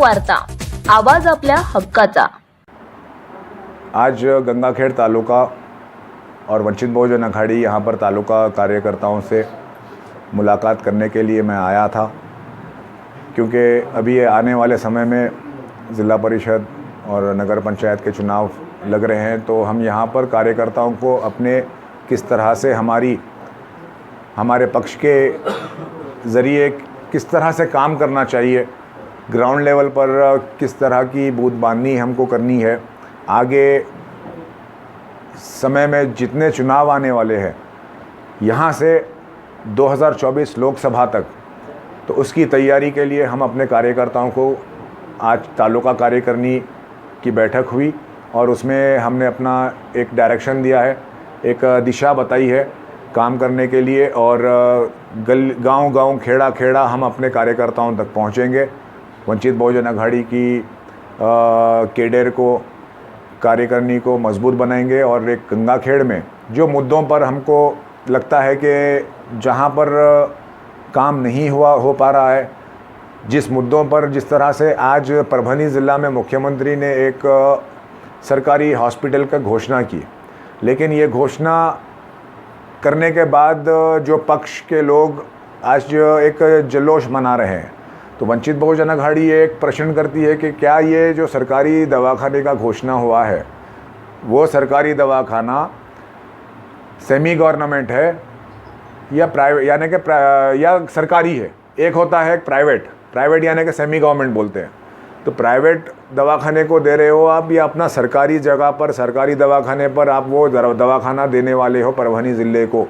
वार्ता, आवाज आपल्या हक्काचा। आज गंगाखेड़ तालुका और वंचित बहुजन अघाड़ी यहाँ पर तालुका कार्यकर्ताओं से मुलाकात करने के लिए मैं आया था, क्योंकि अभी आने वाले समय में ज़िला परिषद और नगर पंचायत के चुनाव लग रहे हैं। तो हम यहाँ पर कार्यकर्ताओं को अपने किस तरह से हमारे पक्ष के ज़रिए किस तरह से काम करना चाहिए, ग्राउंड लेवल पर किस तरह की बूंदबांदी हमको करनी है, आगे समय में जितने चुनाव आने वाले हैं यहाँ से 2024 लोकसभा तक, तो उसकी तैयारी के लिए हम अपने कार्यकर्ताओं को आज तालुका कार्यकारिणी की बैठक हुई और उसमें हमने अपना एक डायरेक्शन दिया है, एक दिशा बताई है काम करने के लिए। और गांव-गांव खेड़ा-खेड़ा हम अपने कार्यकर्ताओं तक पहुंचेंगे, वंचित बहुजन अघाड़ी की कैडर को कार्यकारिणी को मजबूत बनाएंगे। और एक गंगाखेड़ में जो मुद्दों पर हमको लगता है कि जहां पर काम नहीं हो पा रहा है, जिस मुद्दों पर जिस तरह से आज परभनी ज़िला में मुख्यमंत्री ने एक सरकारी हॉस्पिटल का घोषणा की, लेकिन ये घोषणा करने के बाद जो पक्ष के लोग आज एक जल्लोश मना रहे हैं, तो वंचित बहुजन अघाड़ी ये एक प्रश्न करती है कि क्या ये जो सरकारी दवाखाने का घोषणा हुआ है वो सरकारी दवाखाना सेमी गवर्नमेंट है या प्राइवेट, यानी कि या सरकारी है। एक होता है प्राइवेट यानी कि सेमी गवर्नमेंट बोलते हैं। तो प्राइवेट दवाखाने को दे रहे हो आप या अपना सरकारी जगह पर सरकारी दवाखाने पर आप वो दवाखाना देने वाले हो परभनी ज़िले को,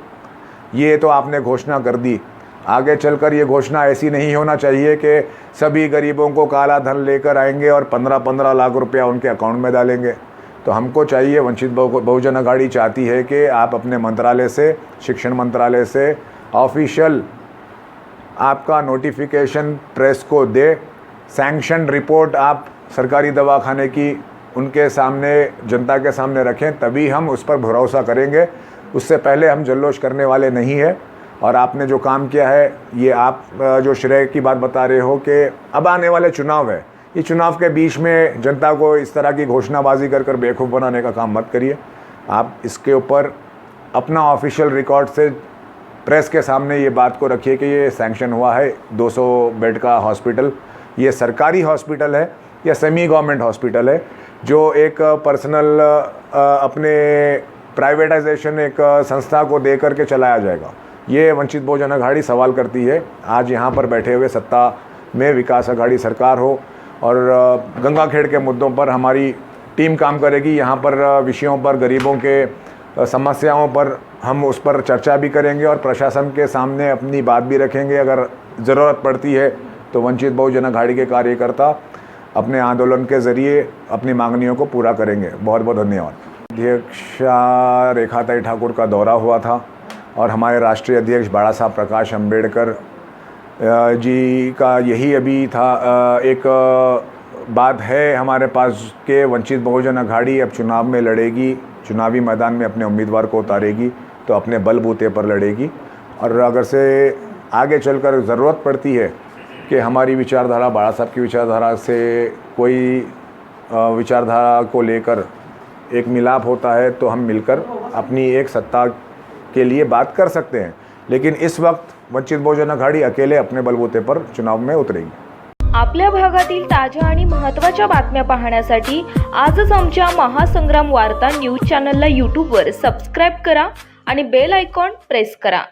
ये तो आपने घोषणा कर दी। आगे चलकर ये घोषणा ऐसी नहीं होना चाहिए कि सभी गरीबों को काला धन लेकर आएंगे और 15-15 लाख रुपया उनके अकाउंट में डालेंगे। तो हमको चाहिए, वंचित बहुजन अघाड़ी चाहती है कि आप अपने मंत्रालय से, शिक्षण मंत्रालय से ऑफिशियल आपका नोटिफिकेशन प्रेस को दे, सैंक्शन रिपोर्ट आप सरकारी दवाखाने की उनके सामने, जनता के सामने रखें, तभी हम उस पर भरोसा करेंगे। उससे पहले हम जल्लोश करने वाले नहीं है। और आपने जो काम किया है, ये आप जो श्रेय की बात बता रहे हो कि अब आने वाले चुनाव है, ये चुनाव के बीच में जनता को इस तरह की घोषणाबाजी कर बेवकूफ़ बनाने का काम मत करिए। आप इसके ऊपर अपना ऑफिशियल रिकॉर्ड से प्रेस के सामने ये बात को रखिए कि ये सैंक्शन हुआ है 200 बेड का हॉस्पिटल, ये सरकारी हॉस्पिटल है या सेमी गवर्नमेंट हॉस्पिटल है, जो एक पर्सनल अपने प्राइवेटाइजेशन एक संस्था को दे करके चलाया जाएगा। ये वंचित बहुजन अघाड़ी सवाल करती है। आज यहाँ पर बैठे हुए सत्ता में विकास अघाड़ी सरकार हो और गंगाखेड़ के मुद्दों पर हमारी टीम काम करेगी। यहाँ पर विषयों पर, गरीबों के समस्याओं पर हम उस पर चर्चा भी करेंगे और प्रशासन के सामने अपनी बात भी रखेंगे। अगर ज़रूरत पड़ती है तो वंचित बहुजन अघाड़ी के कार्यकर्ता अपने आंदोलन के ज़रिए अपनी मांगनियों को पूरा करेंगे। बहुत बहुत धन्यवाद। अध्यक्षा रेखाताई ठाकुर का दौरा हुआ था और हमारे राष्ट्रीय अध्यक्ष बाला साहब प्रकाश अम्बेडकर जी का यही अभी था, एक बात है हमारे पास कि वंचित बहुजन अघाड़ी अब चुनाव में लड़ेगी, चुनावी मैदान में अपने उम्मीदवार को उतारेगी तो अपने बलबूते पर लड़ेगी। और अगर से आगे चलकर ज़रूरत पड़ती है कि हमारी विचारधारा बाला साहब की विचारधारा से कोई विचारधारा को लेकर एक मिलाप होता है, तो हम मिलकर अपनी एक सत्ता के लिए बात कर सकते हैं। लेकिन इस वक्त वंचित बहुजन अघाड़ी अकेले अपने बलबूते पर चुनाव में उतरेगी। आपल्या भागातील ताज्या आणि महत्त्वाच्या बातम्या पाहण्यासाठी आजच आमच्या महासंग्राम वार्ता न्यूज चॅनलला यूट्यूबवर सबस्क्राइब करा आणि बेल आयकॉन प्रेस करा।